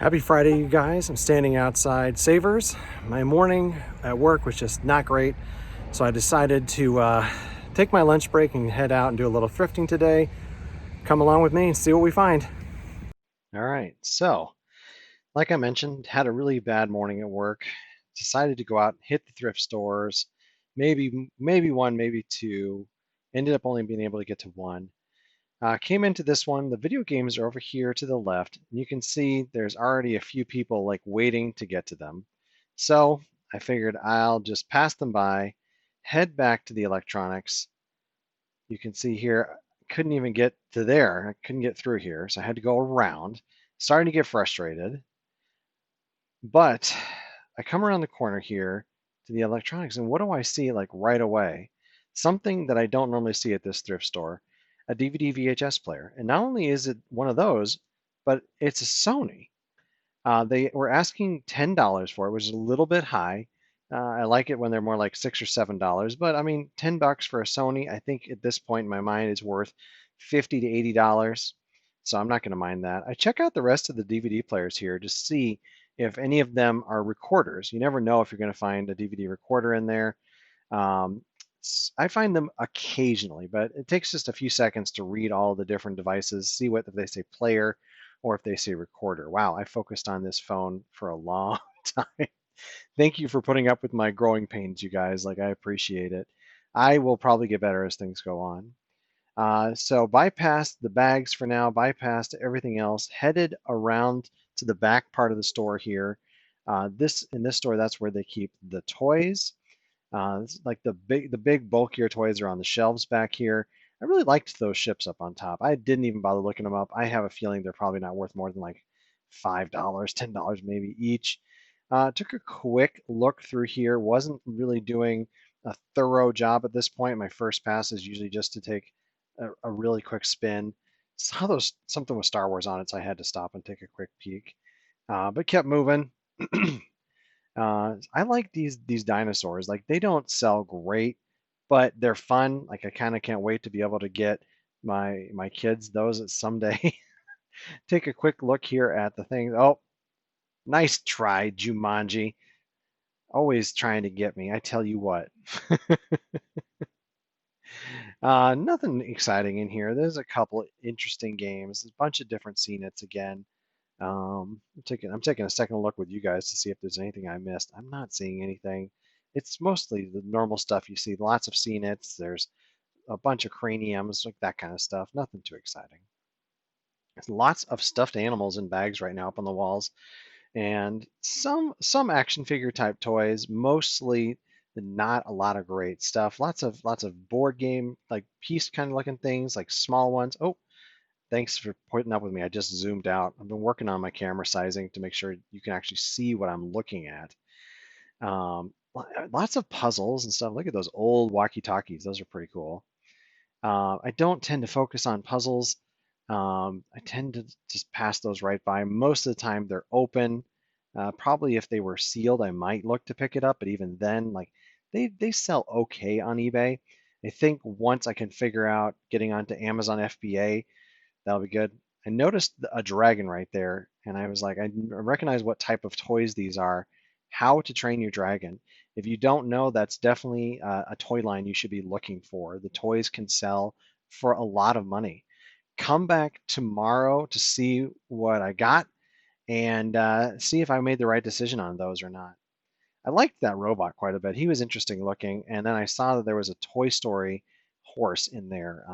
Happy Friday, you guys. I'm standing outside Savers. My morning at work was just not great, so I decided to take my lunch break and head out and do a little thrifting today. Come along with me and see what we find. All right, so like I mentioned, had a really bad morning at work. Decided to go out, hit the thrift stores, maybe one, maybe two. Ended up only being able to get to one. Came into this one. The video games are over here to the left, and you can see there's already a few people like waiting to get to them. So I figured I'll just pass them by, head back to the electronics. You can see here, I couldn't even get to there. I couldn't get through here, so I had to go around. Starting to get frustrated, but I come around the corner here to the electronics, and what do I see like right away? Something that I don't normally see at this thrift store, a DVD VHS player. And not only is it one of those, but it's a Sony. They were asking $10 for it, which is a little bit high. I like it when they're more like $6 or $7, but I mean, $10 for a Sony, I think at this point in my mind is worth $50 to $80. So I'm not going to mind that. I check out the rest of the DVD players here to see if any of them are recorders. You never know if you're going to find a DVD recorder in there. Um, I find them occasionally, but it takes just a few seconds to read all the different devices, see what if they say player or if they say recorder. Wow, I focused on this phone for a long time. Thank you for putting up with my growing pains, you guys. Like, I appreciate it. I will probably get better as things go on. So bypassed the bags for now, bypassed everything else, headed around to the back part of the store here. In this store, that's where they keep the toys. Like the big bulkier toys are on the shelves back here. I really liked those ships up on top. I didn't even bother looking them up. I have a feeling they're probably not worth more than like $5, $10 maybe each. Took a quick look through here. Wasn't really doing a thorough job at this point. My first pass is usually just to take a really quick spin. Saw those something with Star Wars on it, so I had to stop and take a quick peek. But kept moving. I like these dinosaurs. Like they don't sell great, but they're fun. Like I kind of can't wait to be able to get my kids those someday. Take a quick look here at the thing. Oh, nice try, Jumanji. Always trying to get me. I tell you what. Nothing exciting in here. There's a couple interesting games. There's a bunch of different CNETs again. I'm taking a second look with you guys to see if there's anything I missed. I'm not seeing anything. It's mostly the normal stuff you see. Lots of CNETs. There's a bunch of craniums, like that kind of stuff. Nothing too exciting. There's lots of stuffed animals in bags right now up on the walls, and some action figure type toys. Mostly not a lot of great stuff. Lots of board game like piece kind of looking things, like small ones. Oh, thanks for putting up with me. I just zoomed out. I've been working on my camera sizing to make sure you can actually see what I'm looking at. Lots of puzzles and stuff. Look at those old walkie-talkies. Those are pretty cool. I don't tend to focus on puzzles. I tend to just pass those right by. Most of the time they're open. Probably if they were sealed, I might look to pick it up, but even then, like they sell okay on eBay. I think once I can figure out getting onto Amazon FBA, that'll be good. I noticed a dragon right there, and I was like, I recognize what type of toys these are. How to Train Your Dragon. If you don't know, that's definitely a toy line you should be looking for. The toys can sell for a lot of money. Come back tomorrow to see what I got and see if I made the right decision on those or not. I liked that robot quite a bit. He was interesting looking, and then I saw that there was a Toy Story horse in there,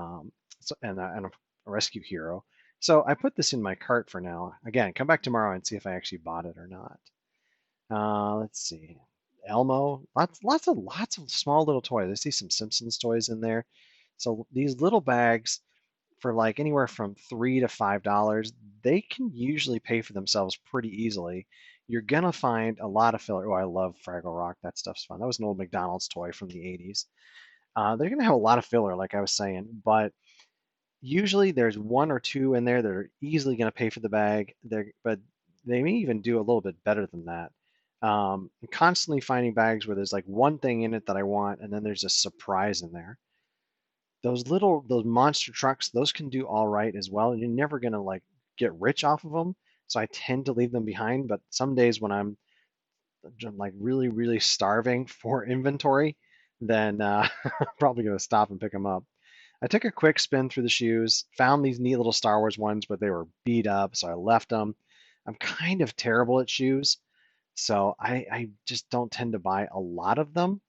and a rescue hero. So I put this in my cart for now. Again, come back tomorrow and see if I actually bought it or not. Let's see. Elmo, lots of small little toys. I see some Simpsons toys in there. So these little bags for like anywhere from $3 to $5, they can usually pay for themselves pretty easily. You're gonna find a lot of filler. Oh, I love Fraggle Rock. That stuff's fun. That was an old McDonald's toy from the 80s. They're gonna have a lot of filler, like I was saying, but usually there's one or two in there that are easily gonna pay for the bag. But they may even do a little bit better than that. I'm constantly finding bags where there's like one thing in it that I want, and then there's a surprise in there. Those monster trucks, those can do all right as well. You're never gonna like get rich off of them, so I tend to leave them behind. But some days when I'm like really, really starving for inventory, then I'm probably going to stop and pick them up. I took a quick spin through the shoes, found these neat little Star Wars ones, but they were beat up, so I left them. I'm kind of terrible at shoes, so I just don't tend to buy a lot of them.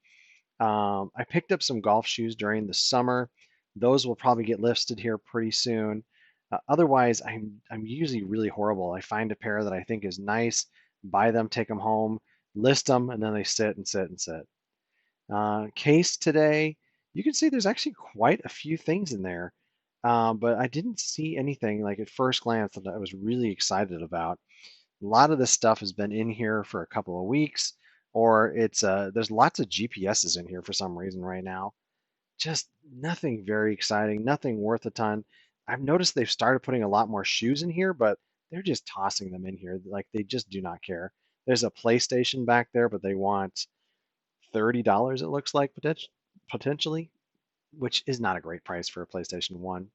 I picked up some golf shoes during the summer. Those will probably get listed here pretty soon. Otherwise, I'm usually really horrible. I find a pair that I think is nice, buy them, take them home, list them, and then they sit and sit and sit. Case today, you can see there's actually quite a few things in there, but I didn't see anything like at first glance that I was really excited about. A lot of this stuff has been in here for a couple of weeks, or it's there's lots of GPSs in here for some reason right now. Just nothing very exciting, nothing worth a ton. I've noticed they've started putting a lot more shoes in here, but they're just tossing them in here like they just do not care. There's a PlayStation back there, but they want $30, it looks like, potentially, which is not a great price for a PlayStation 1.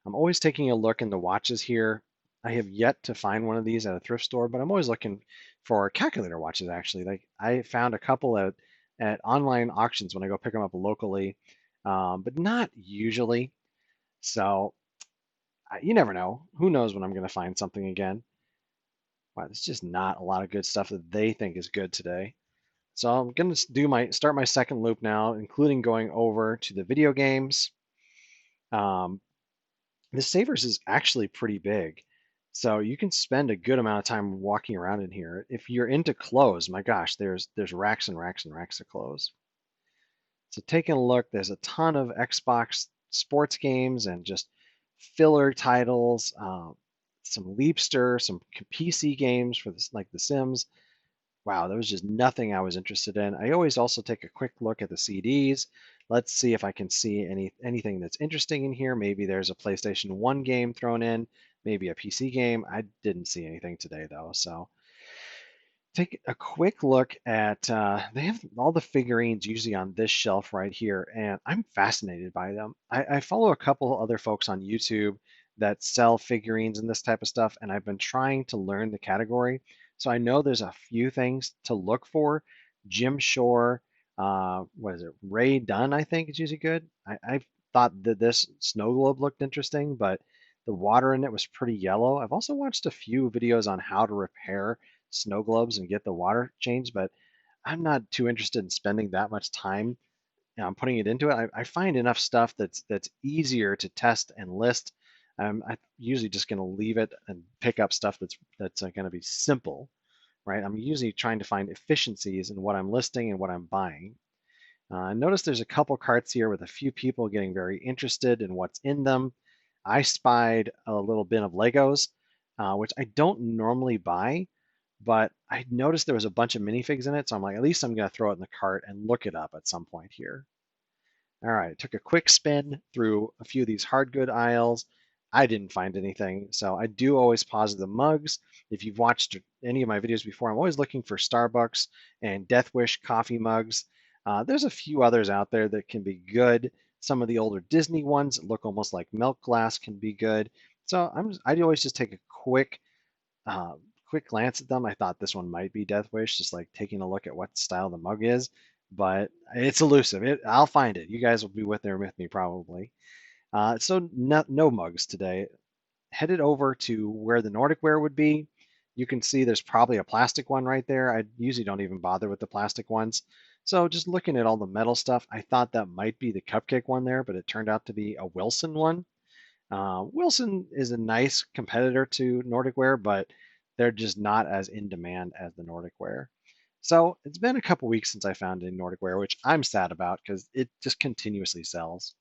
I'm always taking a look in the watches here. I have yet to find one of these at a thrift store, but I'm always looking for calculator watches actually. Like I found a couple at online auctions when I go pick them up locally, but not usually. So you never know. Who knows when I'm going to find something again? Wow, there's just not a lot of good stuff that they think is good today. So I'm going to start my second loop now, including going over to the video games. Um, The Savers is actually pretty big. So you can spend a good amount of time walking around in here. If you're into clothes, my gosh, there's racks and racks and racks of clothes. So taking a look, there's a ton of Xbox sports games and just filler titles, some Leapster, some PC games for this, like The Sims. Wow, there was just nothing I was interested in. I always also take a quick look at the CDs. Let's see if I can see anything that's interesting in here. Maybe there's a PlayStation 1 game thrown in, maybe a PC game. I didn't see anything today though, so take a quick look at they have all the figurines usually on this shelf right here, and I'm fascinated by them. I follow a couple other folks on YouTube that sell figurines and this type of stuff, and I've been trying to learn the category. So I know there's a few things to look for. Jim Shore, what is it? Ray Dunn, I think is usually good. I thought that this snow globe looked interesting, but the water in it was pretty yellow. I've also watched a few videos on how to repair snow globes and get the water changed, but I'm not too interested in spending that much time putting it into it. I find enough stuff that's easier to test and list. I'm usually just going to leave it and pick up stuff that's going to be simple, right? I'm usually trying to find efficiencies in what I'm listing and what I'm buying. Notice there's a couple carts here with a few people getting very interested in what's in them. I spied a little bin of Legos, which I don't normally buy, but I noticed there was a bunch of minifigs in it, so I'm like, at least I'm going to throw it in the cart and look it up at some point here. All right, took a quick spin through a few of these hard good aisles. I didn't find anything, so I do always pause the mugs. If you've watched any of my videos before, I'm always looking for Starbucks and Death Wish coffee mugs. There's a few others out there that can be good. Some of the older Disney ones that look almost like milk glass can be good. So I always just take a uh, quick glance at them. I thought this one might be Death Wish, just like taking a look at what style the mug is, but it's elusive. I'll find it. You guys will be with there with me probably. So no mugs today. Headed over to where the Nordic ware would be. You can see there's probably a plastic one right there. I usually don't even bother with the plastic ones. So just looking at all the metal stuff, I thought that might be the cupcake one there, but it turned out to be a Wilson one. Wilson is a nice competitor to Nordic Wear, but they're just not as in demand as the Nordic Wear. So it's been a couple weeks since I found a Nordic Wear, which I'm sad about because it just continuously sells.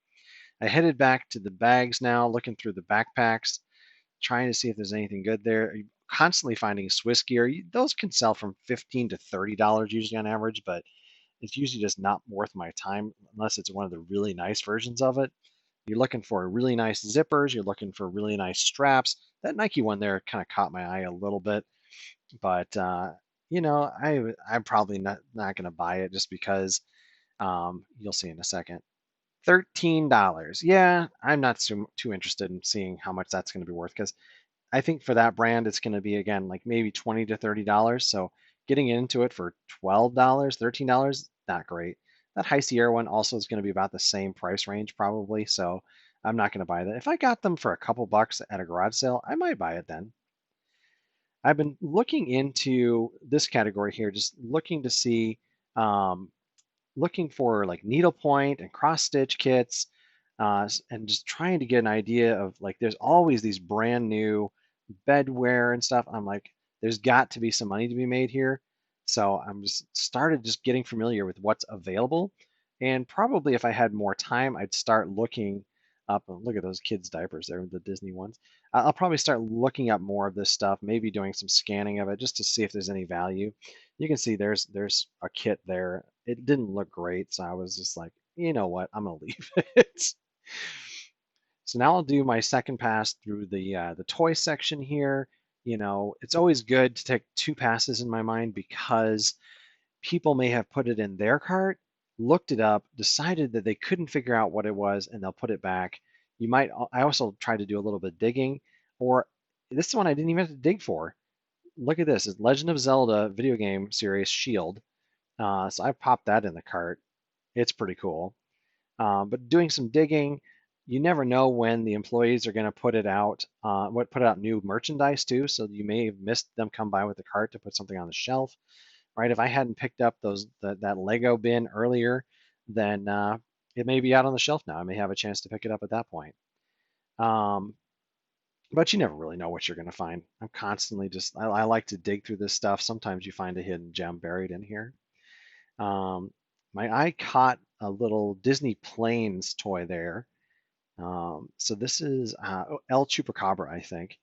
I headed back to the bags now, looking through the backpacks, trying to see if there's anything good there. Constantly finding Swiss gear. Those can sell from $15 to $30 usually on average, but it's usually just not worth my time unless it's one of the really nice versions of it. You're looking for really nice zippers. You're looking for really nice straps. That Nike one there kind of caught my eye a little bit, but I'm probably not going to buy it just because you'll see in a second. $13. Yeah, I'm not too interested in seeing how much that's going to be worth because I think for that brand, it's going to be again like maybe $20 to $30. So getting into it for $12, $13, not great. That High Sierra one also is going to be about the same price range probably. So I'm not going to buy that. If I got them for a couple bucks at a garage sale, I might buy it then. I've been looking into this category here, just looking to see, um, looking for like needlepoint and cross stitch kits, and just trying to get an idea of like, there's always these brand new bedwear and stuff. I'm like, there's got to be some money to be made here. So I'm just started just getting familiar with what's available. And probably if I had more time, I'd start looking up. Look at those kids' diapers there, the Disney ones. I'll probably start looking up more of this stuff, maybe doing some scanning of it just to see if there's any value. You can see there's a kit there. It didn't look great, so I was just like, you know what, I'm gonna leave it. So now I'll do my second pass through the toy section here. You know, it's always good to take two passes in my mind because people may have put it in their cart, looked it up, decided that they couldn't figure out what it was, and they'll put it back. I also try to do a little bit of digging, or this one I didn't even have to dig for. Look at this, it's Legend of Zelda video game series Shield. So I popped that in the cart. It's pretty cool. But doing some digging, you never know when the employees are going to put it out, put out new merchandise too. So you may have missed them come by with the cart to put something on the shelf, right? If I hadn't picked up that Lego bin earlier, then it may be out on the shelf now. I may have a chance to pick it up at that point. Um, but you never really know what you're going to find. I'm constantly I like to dig through this stuff. Sometimes you find a hidden gem buried in here. Um, my eye caught a little Disney Planes toy there. So this is El Chupacabra, I think.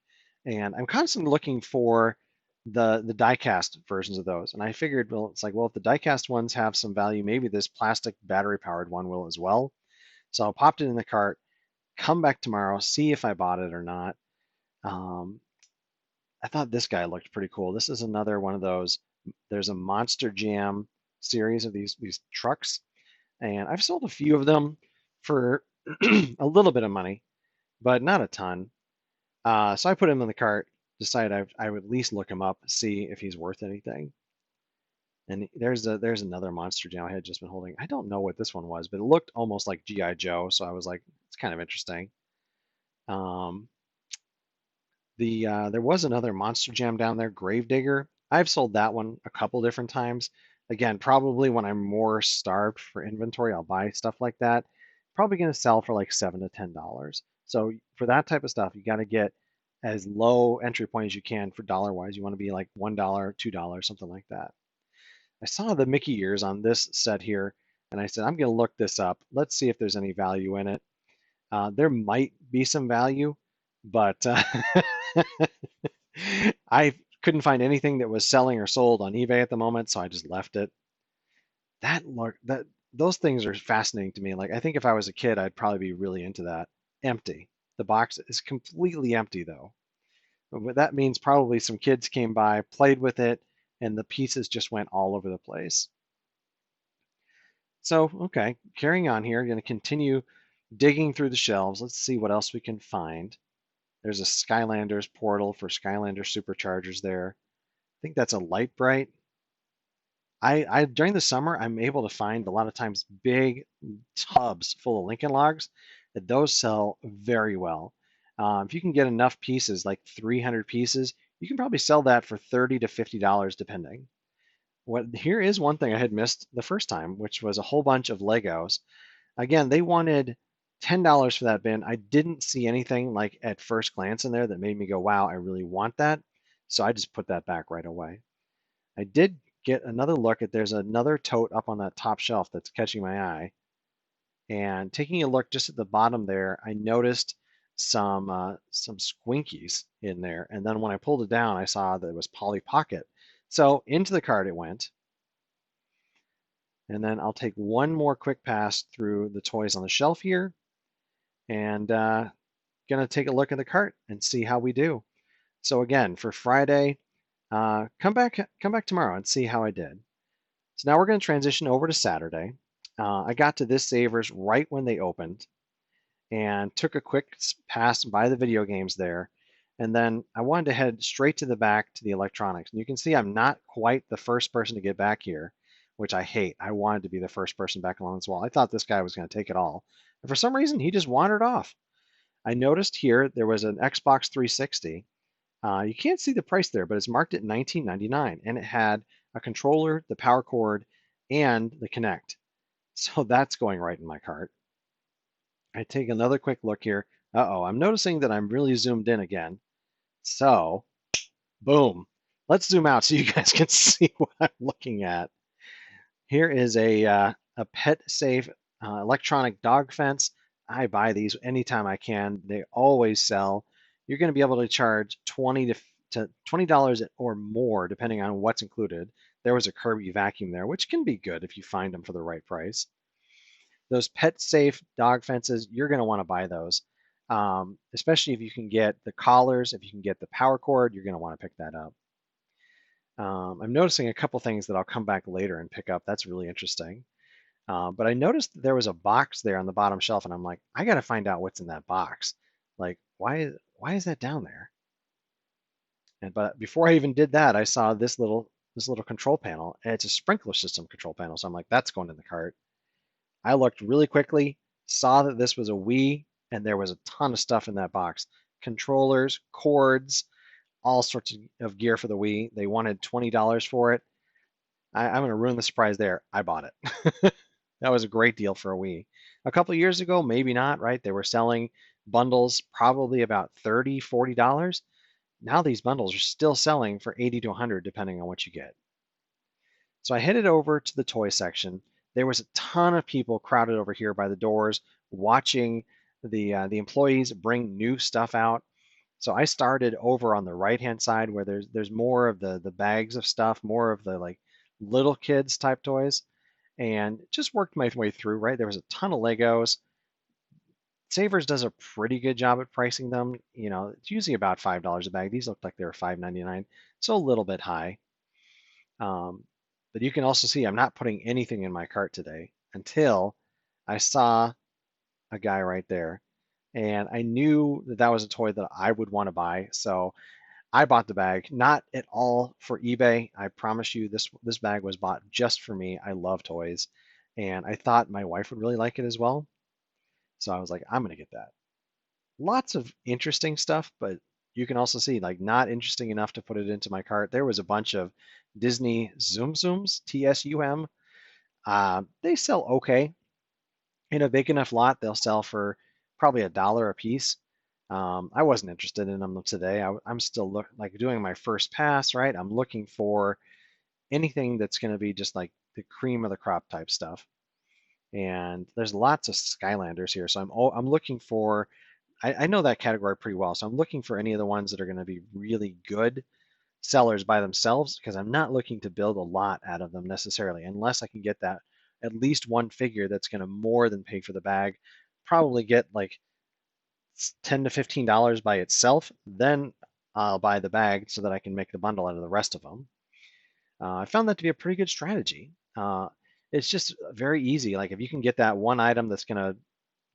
And I'm constantly looking for the die-cast versions of those. And I figured, well, it's like, well, if the die-cast ones have some value, maybe this plastic battery-powered one will as well. So I popped it in the cart, come back tomorrow, see if I bought it or not. Um, I thought this guy looked pretty cool. This is another one of those. There's a Monster Jam series of these trucks, and I've sold a few of them for a little bit of money, but not a ton. So I put him in the cart, decided I would at least look him up, see if he's worth anything. And there's another Monster Jam I had just been holding. I don't know what this one was, but it looked almost like G.I. Joe, so I was like, it's kind of interesting. Um, there was another Monster Jam down there, Gravedigger. I've sold that one a couple different times. Again, probably when I'm more starved for inventory, I'll buy stuff like that. Probably going to sell for like $7 to $10. So for that type of stuff, you got to get as low entry point as you can for dollar wise. You want to be like $1, $2, something like that. I saw the Mickey ears on this set here, and I said, I'm going to look this up. Let's see if there's any value in it. There might be some value, but I couldn't find anything that was selling or sold on eBay at the moment, so I just left it. That those things are fascinating to me. Like I think if I was a kid, I'd probably be really into that. Empty. The box is completely empty though. That means probably some kids came by, played with it, and the pieces just went all over the place. So, okay, carrying on here, going to continue digging through the shelves. Let's see what else we can find. There's a Skylanders portal for Skylander superchargers there. I think that's a light bright. I during the summer I'm able to find a lot of times big tubs full of Lincoln Logs that those sell very well. If you can get enough pieces, like 300 pieces, you can probably sell that for $30 to $50 depending. Here is one thing I had missed the first time, which was a whole bunch of Legos. Again, they wanted $10 for that bin. I didn't see anything like at first glance in there that made me go, wow, I really want that. So I just put that back right away. I did get another look at there's another tote up on that top shelf that's catching my eye. And taking a look just at the bottom there, I noticed some squinkies in there. And then when I pulled it down, I saw that it was Polly Pocket. So into the cart it went. And then I'll take one more quick pass through the toys on the shelf here, and gonna take a look at the cart and see how we do. So again, for Friday, come back tomorrow and see how I did. So now we're going to transition over to Saturday. I got to this Savers right when they opened and took a quick pass by the video games there. And then I wanted to head straight to the back to the electronics. And you can see I'm not quite the first person to get back here, which I hate. I wanted to be the first person back along this wall. I thought this guy was going to take it all. And for some reason, he just wandered off. I noticed here there was an Xbox 360. You can't see the price there, but it's marked at $19.99, and it had a controller, the power cord, and the Kinect. So that's going right in my cart. I take another quick look here. Uh-oh, I'm noticing that I'm really zoomed in again. So, boom. Let's zoom out so you guys can see what I'm looking at. Here is a pet safe electronic dog fence. I buy these anytime I can. They always sell. You're going to be able to charge $20 or more depending on what's included. There was a Kirby vacuum there, which can be good if you find them for the right price. Those pet safe dog fences, you're going to want to buy those. Especially if you can get the collars, if you can get the power cord, you're going to want to pick that up. I'm noticing a couple things that I'll come back later and pick up. That's really interesting. But I noticed that there was a box there on the bottom shelf, and I'm like, I got to find out what's in that box. Like, why is that down there? But before I even did that, I saw this little control panel, and it's a sprinkler system control panel. So I'm like, that's going in the cart. I looked really quickly, saw that this was a Wii, and there was a ton of stuff in that box. Controllers, cords, all sorts of gear for the Wii. They wanted $20 for it. I'm going to ruin the surprise there. I bought it. That was a great deal for a Wii. A couple of years ago, maybe not, right? They were selling bundles probably about $30, $40. Now these bundles are still selling for 80 to 100 depending on what you get. So I headed over to the toy section. There was a ton of people crowded over here by the doors watching the employees bring new stuff out. So I started over on the right-hand side where there's more of the bags of stuff, more of the like little kids type toys, and just worked my way through, right? There was a ton of Legos. Savers does a pretty good job at pricing them. You know, it's usually about $5 a bag. These looked like they were $5.99, so a little bit high. Um, but you can also see I'm not putting anything in my cart today until I saw a guy right there. And I knew that that was a toy that I would want to buy. So I bought the bag, not at all for eBay. I promise you this bag was bought just for me. I love toys. And I thought my wife would really like it as well. So I was like, I'm gonna get that. Lots of interesting stuff, but you can also see like not interesting enough to put it into my cart. There was a bunch of Disney Zoom Zooms, TSUM. They sell okay. In a big enough lot, they'll sell for probably $1 a piece. I wasn't interested in them today. I'm still like doing my first pass, right? I'm looking for anything that's going to be just like the cream of the crop type stuff. And there's lots of Skylanders here, so I'm looking for. I know that category pretty well, so I'm looking for any of the ones that are going to be really good sellers by themselves because I'm not looking to build a lot out of them necessarily, unless I can get that at least one figure that's going to more than pay for the bag. Probably get like $10 to $15 by itself, then I'll buy the bag so that I can make the bundle out of the rest of them. I found that to be a pretty good strategy. It's just very easy. Like if you can get that one item that's going to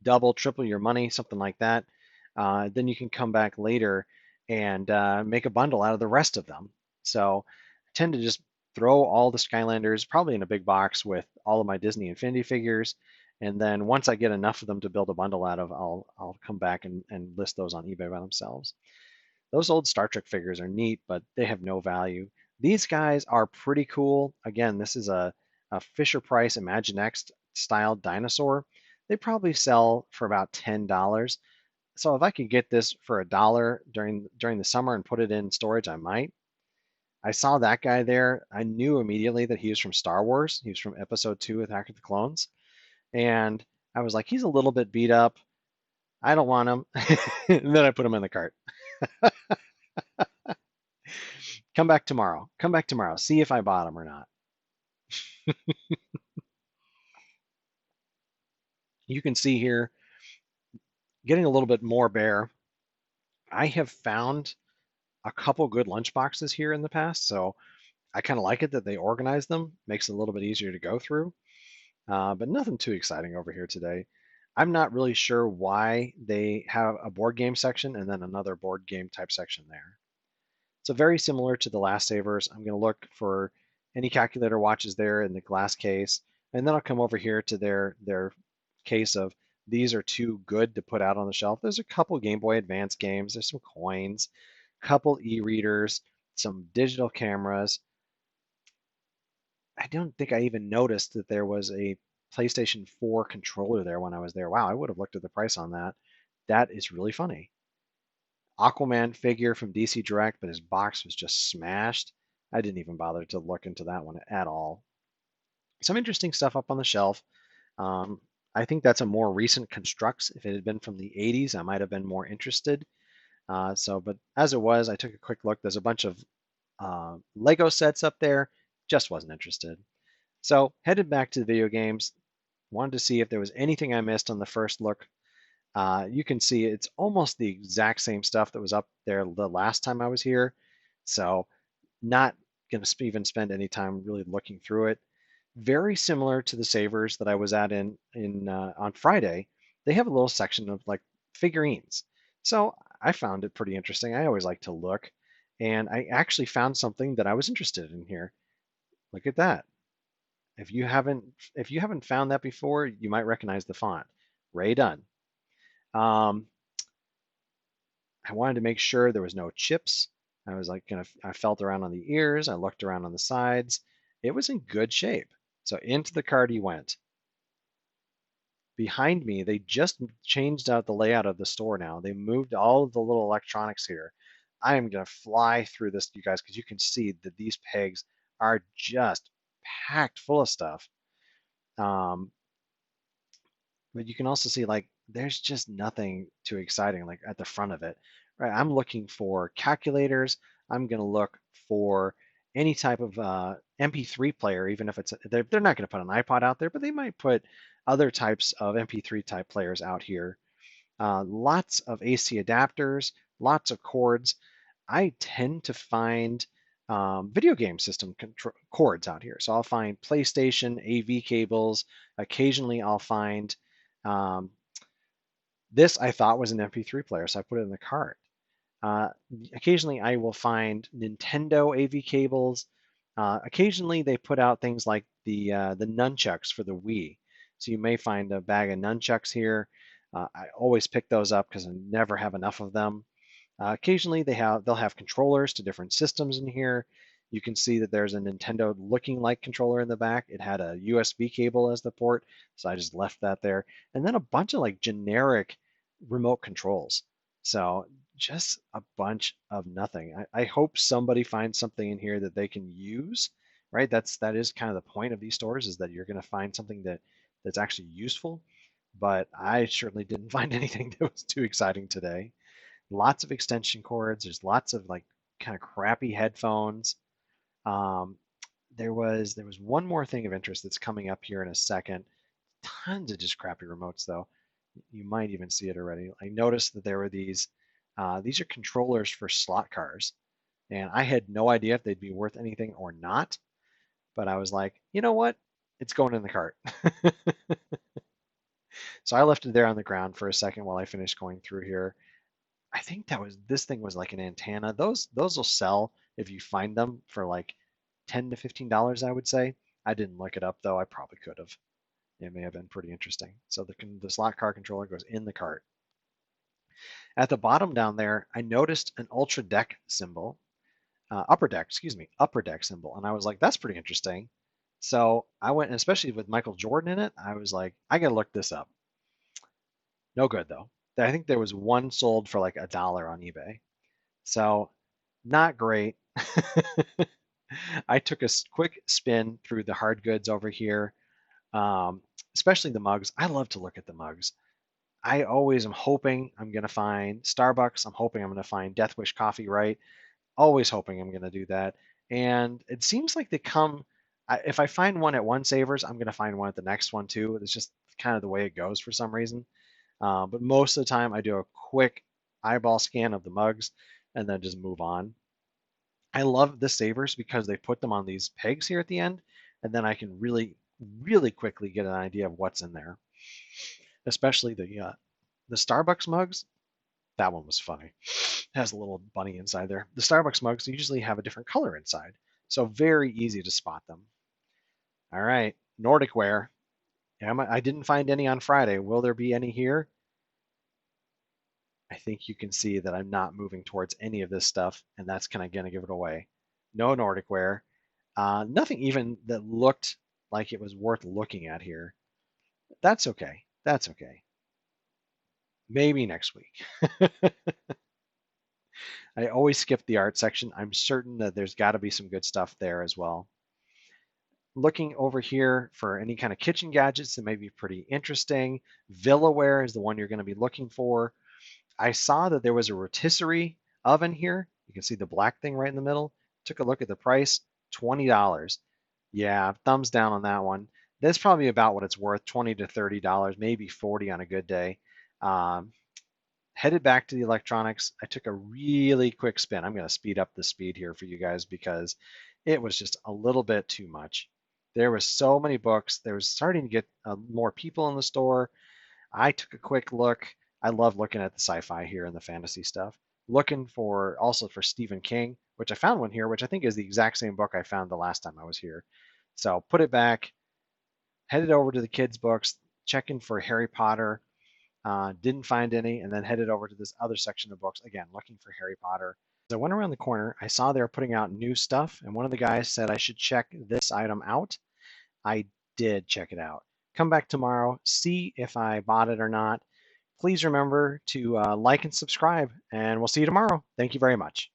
double, triple your money, something like that, then you can come back later and make a bundle out of the rest of them. So I tend to just throw all the Skylanders probably in a big box with all of my Disney Infinity figures. And then once I get enough of them to build a bundle out of, I'll come back and list those on eBay by themselves. Those old Star Trek figures are neat, but they have no value. These guys are pretty cool. Again, this is a Fisher Price Imaginext style dinosaur. They probably sell for about $10. So if I could get this for $1 during the summer and put it in storage, I might. I saw that guy there. I knew immediately that he was from Star Wars. He was from Episode 2 of Attack of the Clones. And I was like, he's a little bit beat up. I don't want him. And then I put him in the cart. Come back tomorrow. Come back tomorrow. See if I bought him or not. You can see here, getting a little bit more bare. I have found a couple good lunch boxes here in the past, so I kind of like it that they organize them. Makes it a little bit easier to go through, but nothing too exciting over here today. I'm not really sure why they have a board game section and then another board game type section there. So very similar to the last savers. I'm going to look for any calculator watches there in the glass case, and then I'll come over here to their case of these are too good to put out on the shelf. There's a couple Game Boy Advance games. There's some coins, a couple e-readers, some digital cameras. I don't think I even noticed that there was a PlayStation 4 controller there when I was there. Wow, I would have looked at the price on that. That is really funny. Aquaman figure from DC Direct, but his box was just smashed. I didn't even bother to look into that one at all. Some interesting stuff up on the shelf. Um, I think that's a more recent constructs. If it had been from the 80s, I might have been more interested. But as it was, I took a quick look. There's a bunch of Lego sets up there. Just wasn't interested. So headed back to the video games. Wanted to see if there was anything I missed on the first look. You can see it's almost the exact same stuff that was up there the last time I was here. So not going to even spend any time really looking through it. Very similar to the Savers that I was at in on Friday. They have a little section of like figurines. So I found it pretty interesting. I always like to look, and I actually found something that I was interested in here. Look at that. If you haven't found that before, you might recognize the font. Ray Dunn. Um, I wanted to make sure there was no chips. I was like, I felt around on the ears. I looked around on the sides. It was in good shape. So into the cart he went. Behind me, they just changed out the layout of the store now. They moved all of the little electronics here. I am going to fly through this, you guys, because you can see that these pegs are just packed full of stuff. Um, but you can also see like there's just nothing too exciting like at the front of it. Right? I'm looking for calculators. I'm going to look for any type of MP3 player, even if they're not going to put an iPod out there, but they might put other types of MP3 type players out here. Lots of AC adapters, lots of cords. I tend to find video game system cords out here. So I'll find PlayStation, AV cables. Occasionally I'll find um, this I thought was an MP3 player, so I put it in the cart. Uh, Occasionally I will find Nintendo AV cables. Occasionally they put out things like the nunchucks for the Wii. So you may find a bag of nunchucks here. I always pick those up because I never have enough of them. Occasionally they'll have controllers to different systems in here. You can see that there's a Nintendo looking like controller in the back. It had a USB cable as the port, so I just left that there. And then a bunch of like generic remote controls. So just a bunch of nothing. I hope somebody finds something in here that they can use, right? That is kind of the point of these stores is that you're going to find something that's actually useful. But I certainly didn't find anything that was too exciting today. Lots of extension cords. There's lots of like kind of crappy headphones. Um, there was one more thing of interest that's coming up here in a second. Tons of just crappy remotes though. You might even see it already. I noticed that there were these. These are controllers for slot cars, and I had no idea if they'd be worth anything or not. But I was like, you know what? It's going in the cart. So I left it there on the ground for a second while I finished going through here. I think this thing was like an antenna. Those will sell if you find them for like $10 to $15, I would say. I didn't look it up though. I probably could have. It may have been pretty interesting. So the slot car controller goes in the cart. At the bottom down there, I noticed an ultra deck symbol, upper deck, excuse me, upper deck symbol, and I was like, that's pretty interesting. So I went, and especially with Michael Jordan in it, I was like, I gotta look this up. No good though. I think there was one sold for like $1 on eBay. So not great. I took a quick spin through the hard goods over here, um, especially the mugs. I love to look at the mugs. I always am hoping I'm going to find Starbucks. I'm hoping I'm going to find Death Wish Coffee, right? Always hoping I'm going to do that. And it seems like they come, if I find one at one Savers, I'm going to find one at the next one too. It's just kind of the way it goes for some reason. But most of the time, I do a quick eyeball scan of the mugs and then just move on. I love the savers because they put them on these pegs here at the end, and then I can really, really quickly get an idea of what's in there. especially the Starbucks mugs. That one was funny. It has a little bunny inside there. The Starbucks mugs usually have a different color inside, so very easy to spot them. All right, Nordic wear. I didn't find any on Friday. Will there be any here? I think you can see that I'm not moving towards any of this stuff, and that's kind of going to give it away. No Nordic wear. Nothing even that looked like it was worth looking at here. That's okay. That's okay. Maybe next week. I always skip the art section. I'm certain that there's got to be some good stuff there as well. Looking over here for any kind of kitchen gadgets that may be pretty interesting. Villaware is the one you're going to be looking for. I saw that there was a rotisserie oven here. You can see the black thing right in the middle. Took a look at the price, $20. Yeah, thumbs down on that one. That's probably about what it's worth, $20 to $30, maybe 40 on a good day. Um, Headed back to the electronics. I took a really quick spin. I'm going to speed up the speed here for you guys because it was just a little bit too much. There was so many books. There was starting to get more people in the store. I took a quick look. I love looking at the sci-fi here and the fantasy stuff. Looking for also for Stephen King, which I found one here, which I think is the exact same book I found the last time I was here. So put it back, headed over to the kids' books, checking for Harry Potter. Didn't find any, and then headed over to this other section of books, again, looking for Harry Potter. As I went around the corner, I saw they were putting out new stuff, and one of the guys said I should check this item out. I did check it out. Come back tomorrow, see if I bought it or not. Please remember to like and subscribe, and we'll see you tomorrow. Thank you very much.